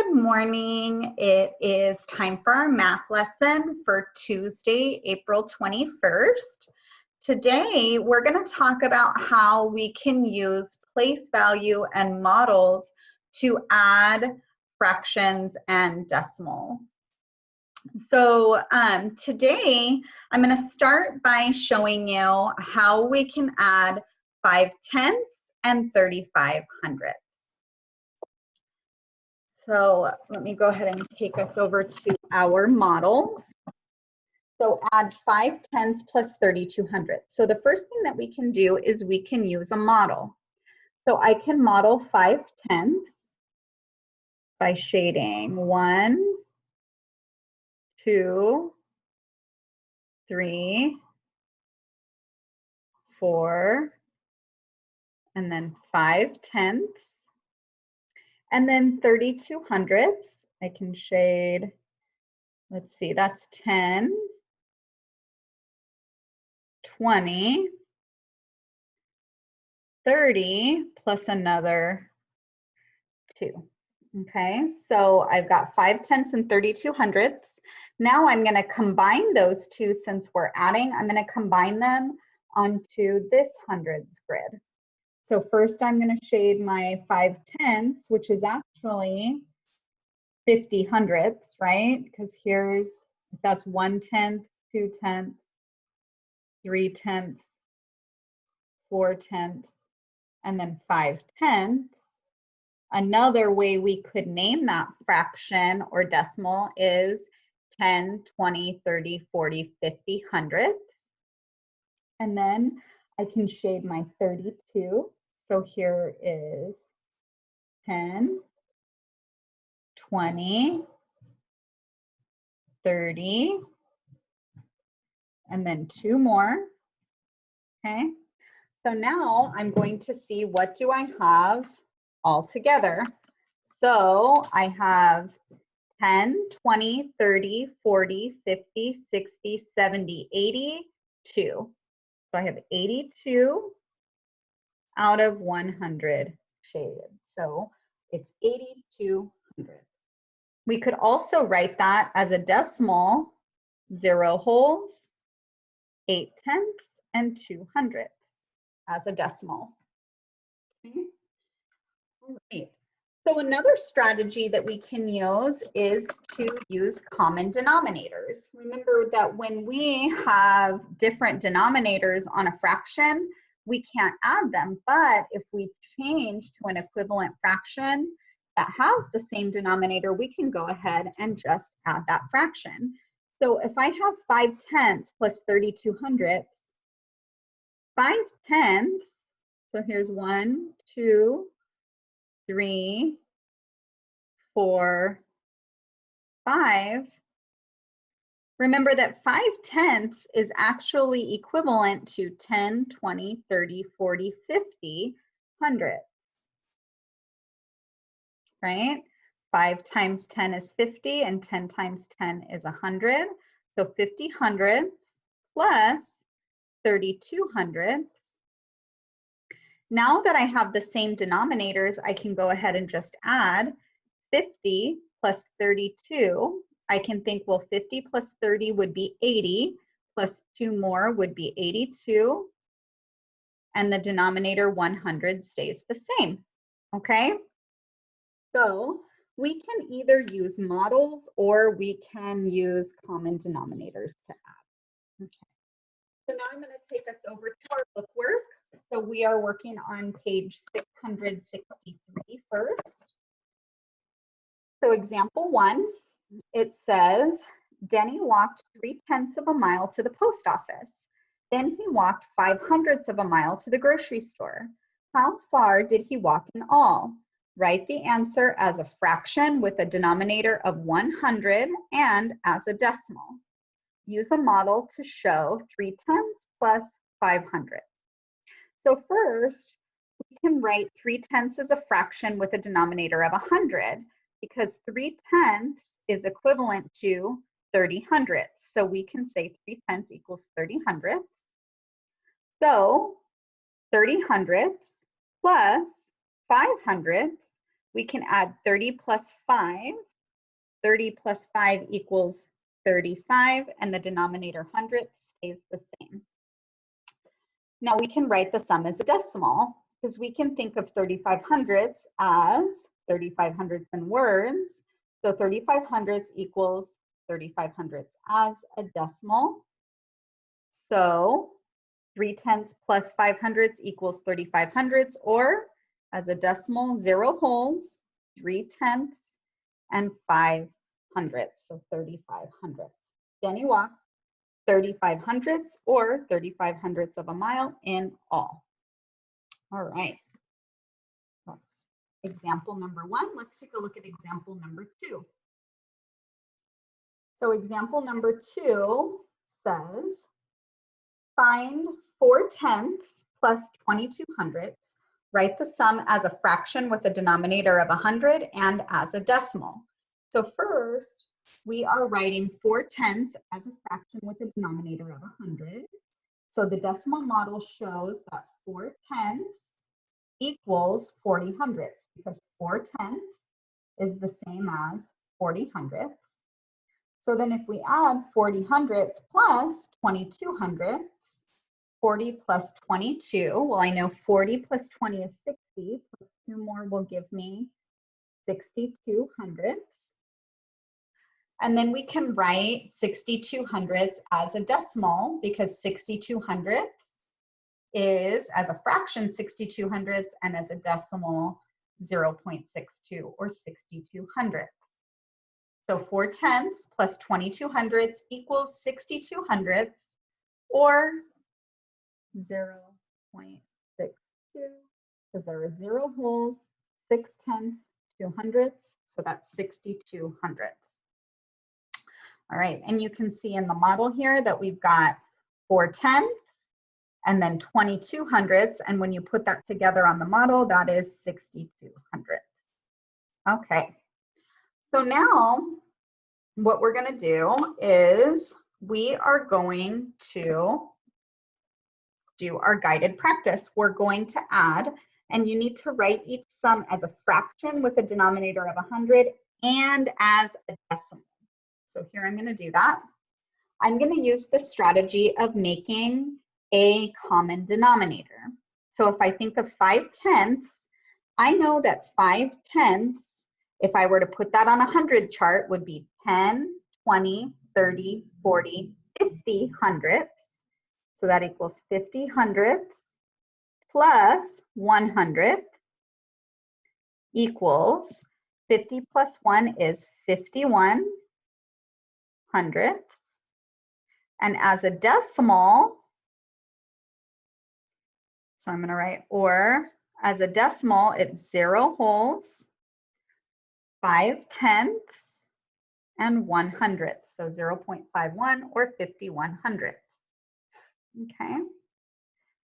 Good morning. It is time for our math lesson for Tuesday, April 21st. Today, we're going to talk about how we can use place value and models to add fractions and decimals. So today, I'm going to start by showing you how we can add 5/10 and 35/100. So let me go ahead and take us over to our models. So add 5/10 plus 32/100. So the first thing that we can do is we can use a model. So I can model 5/10 by shading 1, 2, 3, 4, and then 5/10. And then 32/100 I can shade, let's see, that's 10, 20, 30 plus another 2. Okay, so I've got 5/10 and 32/100. Now I'm going to combine those two. Since we're adding, I'm going to combine them onto this hundreds grid. So first I'm going to shade my 5/10, which is actually 50/100, right? Because here's, that's 1/10, 2/10, 3/10, 4/10, and then 5/10. Another way we could name that fraction or decimal is 10, 20, 30, 40, 50 hundredths. And then I can shade my 32. So here is 10, 20, 30, and then 2 more. Okay. So now I'm going to see, what do I have all together? So I have 10, 20, 30, 40, 50, 60, 70, 82. So I have 82 out of 100 shaded. So it's 82/100. We could also write that as a decimal, 0 wholes, 8/10, and 2/100 as a decimal. Okay. All right. So another strategy that we can use is to use common denominators. Remember that when we have different denominators on a fraction, we can't add them, but if we change to an equivalent fraction that has the same denominator, we can go ahead and just add that fraction. So if I have 5/10 plus 32/100, 5/10, so here's 1, 2, 3, 4, 5. Remember that 5/10 is actually equivalent to 10, 20, 30, 40, 50 hundredths, right? 5 times 10 is 50, and 10 times 10 is 100. So 50 hundredths plus 32 hundredths. Now that I have the same denominators, I can go ahead and just add 50 plus 32. I can think, well, 50 plus 30 would be 80, plus 2 more would be 82, and the denominator 100 stays the same, okay? So we can either use models or we can use common denominators to add. Okay. So now I'm going to take us over to our bookwork. So we are working on page 663 first. So example 1, it says, Denny walked 3/10 of a mile to the post office. Then he walked 5/100 of a mile to the grocery store. How far did he walk in all? Write the answer as a fraction with a denominator of 100 and as a decimal. Use a model to show 3/10 plus 5/100. So first, we can write 3/10 as a fraction with a denominator of 100, because 3/10 is equivalent to 30 hundredths. So we can say 3/10 equals 30 hundredths. So 30 hundredths plus 5 hundredths, we can add 30 plus 5. 30 plus 5 equals 35, and the denominator 100 stays the same. Now we can write the sum as a decimal, because we can think of 3500s as 3500s in words. So 3500s equals 3500s as a decimal. So 3/10 plus 500s equals 3500s, or as a decimal, 0 wholes, 3/10 and 500. So 3500. Jenny walked 3500s or 3500ths of a mile in all. All right. That's example number 1. Let's take a look at example number 2. So example number 2 says, find 4/10 plus 2200. Write the sum as a fraction with a denominator of 100 and as a decimal. So first, we are writing 4/10 as a fraction with a denominator of 100. So the decimal model shows that 4/10 equals 40 hundredths, because 4/10 is the same as 40 hundredths. So then if we add 40 hundredths plus 22 hundredths, 40 plus 22, well, I know 40 plus 20 is 60, plus 2 more will give me 62 hundredths. And then we can write 62 hundredths as a decimal, because 62 hundredths is, as a fraction, 62 hundredths, and as a decimal, 0.62 or 62 hundredths. So 4/10 plus 22 hundredths equals 62 hundredths, or 0.62, because there are 0 wholes, 6/10, 2 hundredths, so that's 62 hundredths. All right, and you can see in the model here that we've got 4/10 and then 22 hundredths, and when you put that together on the model, that is 62 hundredths. Okay, so now what we're going to do is we are going to do our guided practice. We're going to add, and you need to write each sum as a fraction with a denominator of 100 and as a decimal. So here I'm going to do that. I'm going to use the strategy of making a common denominator. So if I think of 5/10, I know that 5/10, if I were to put that on a 100 chart, would be 10, 20, 30, 40, 50 hundredths. So that equals 50 hundredths plus 100 equals 50 plus 1 is 51 hundredths. And as a decimal, so I'm going to write, or as a decimal, it's 0 wholes, 5/10, and 100. So 0.51 or 51 hundredths. Okay.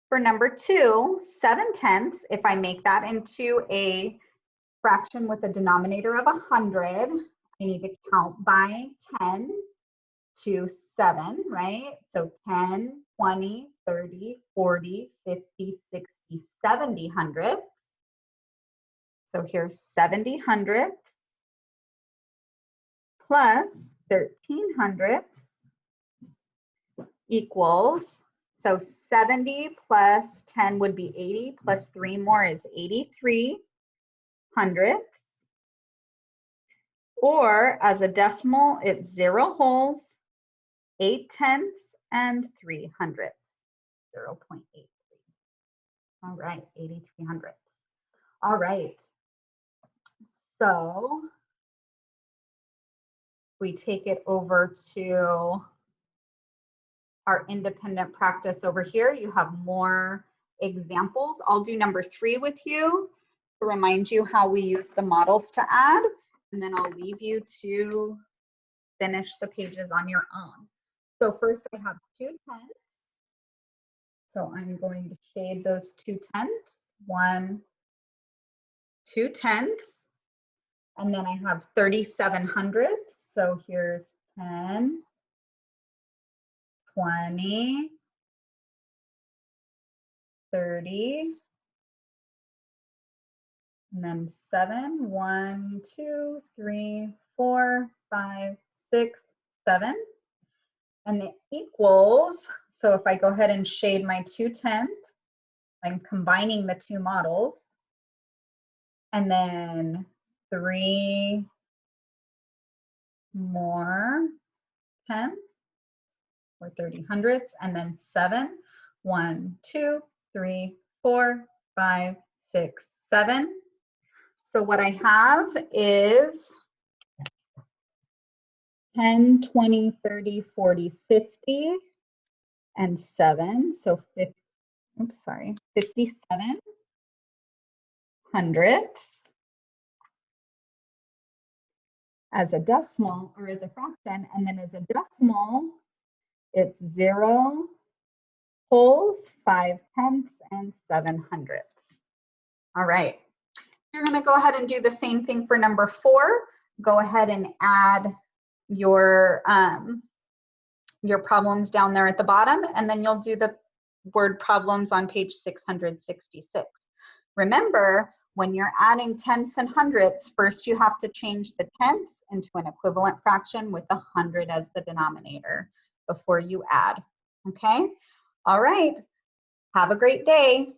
For number 2, 7/10, if I make that into a fraction with a denominator of 100, I need to count by 10 to 7, right? So 10, 20, 30, 40, 50, 60, 70 hundredths. So here's 70 hundredths plus 13 hundredths equals, so 70 plus 10 would be 80, plus 3 more is 83 hundredths. Or as a decimal, it's 0 wholes, 8/10, and 3 hundredths, 0.83. All right, 83 hundredths. All right, so we take it over to our independent practice over here. You have more examples. I'll do number 3 with you to remind you how we use the models to add, and then I'll leave you to finish the pages on your own. So first I have 2/10. So I'm going to shade those 2/10, 1, 2/10, and then I have 37 hundredths. So here's 10, 20, 30, and then 7, 1, 2, 3, 4, 5, 6, 7. And it equals, so if I go ahead and shade my 2/10, I'm combining the two models. And then 3 more 10 or 30 hundredths, and then 7, 1, 2, 3, 4, 5, 6, 7. So what I have is 10, 20, 30, 40, 50, and 7. So 57 hundredths as a decimal or as a fraction. And then as a decimal, it's 0 wholes, 5 tenths, and 7 hundredths. All right. You're going to go ahead and do the same thing for number 4. Go ahead and add your problems down there at the bottom, and then you'll do the word problems on page 666. Remember, when you're adding tenths and hundredths, first you have to change the tenths into an equivalent fraction with 100 as the denominator before you add. Okay? All right. Have a great day.